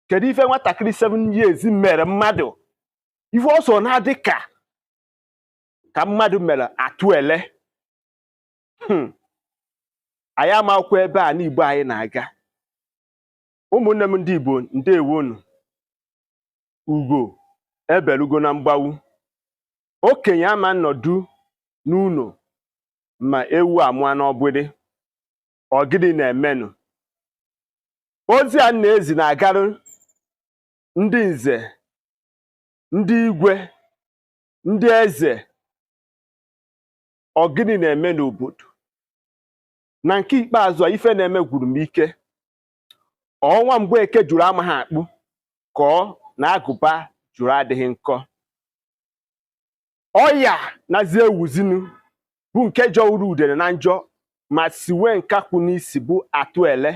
kedu ife nwatakịrị 7 years mere mmadụ ife ọsọ na-adị ka mmadụ mere atụele anyị amakwụkwọ ebe a n'Igbo anyị na-aga. Ụmụnne m ndị Igbo ndewonu, ugo ebelugo na mgbawu, okenye ama nnọdụ n'ụlọ ma ewu amụọ n'ọgbịrị, ọ gịnị na-emenụ? Ozi a na-ezi na-agarụ ndị nze, ndị igwe, ndị eze, ọ gịnị na-eme n'obodo. Na nke ikpeazụ ife na-eme gwuru m ike. Ọnwa Mgbeke jụrụ amaghị akpụ ka ọ na agụba jụrụ adịghị nkọ. Ọya nazi ewuzinu bụ nke jọwuru udene na njọ ma siwe nkakwu n'isi bụ atụele.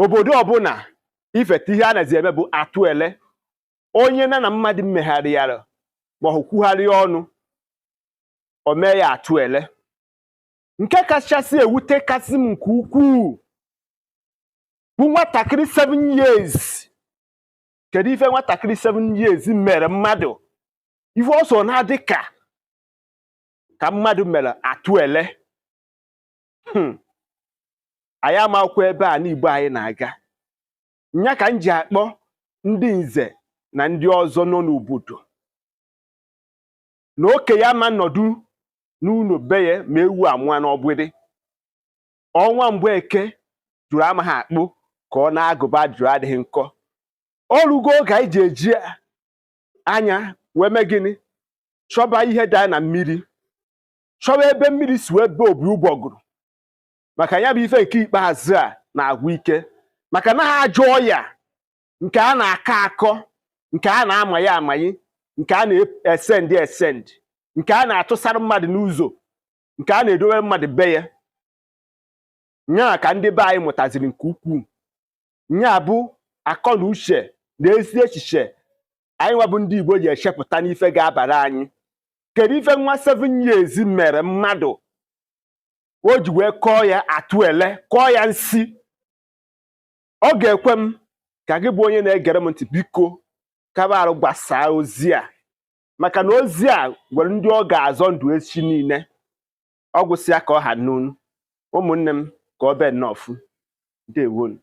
Obodo ọbụla ifeta ihe a nazi eme bụ atụele. Onye na mmadụ mmegharịara ma ọ kwugharịa ọnụ o mee ya atụele. Nke kachasị ewute kasị m nke ukwuu bụ nwatakịrị 7 years. Kedu ife nwatakịrị 7 years mere mmadụ ife ọsọ na-adị ka mmadụ mere atụele. Anyị amakwụkwọ ebe a n'Igbo anyị na-aga. Nya ka m ji akpọ ndị nze na ndị ọzọ nọ n'obodo na okenye ama nnọdụ n'ụlọ beye ma ewu amụọ n'ọgbịrị. Ọnwa Mgbeke jụrụ amaghị akpụ ka ọ na-agụba jụrụ adịghị nkọ. O rugo oge anyị ji eji anya wee mee gịnị? Chọba ihe dị na mmiri, chọba ebe mmiri si wee bee obi ụgbọgụrụ, maka ya bụ ife nke ikpeazụ a na-agwụ ike, maka na ha ajọ ọya nke a na-akọ akọ, nke a na-amaghị amaghị, nke a na-esend, nke a na-atụsara mmadụ n'ụzọ, nke a na-edowe mmadụ be ya. Nya ka ndị be anyị mụtaziri nke ukwuu. Nya bụ akọ na uche na ezi echiche anyị nwabụ ndị Igbo ji echepụta n'ife ga-abara anyị. Kedu ife nwa 7 years mere mmadụ o ji wee kọọ ya atụele, kọọ ya nsị? Ọ ga-ekwe m ka gị bụ onye na-egere m ntị biko kaba arụ gbasaa ozi a, maka na ozi a nwere ndị ọ ga-azọ ndụ echi niile. Ọ gwụsịa ka ọ ha n'unu. Ụmụnne m ka ọ bee nnọọ ọfụ. Ndewonu.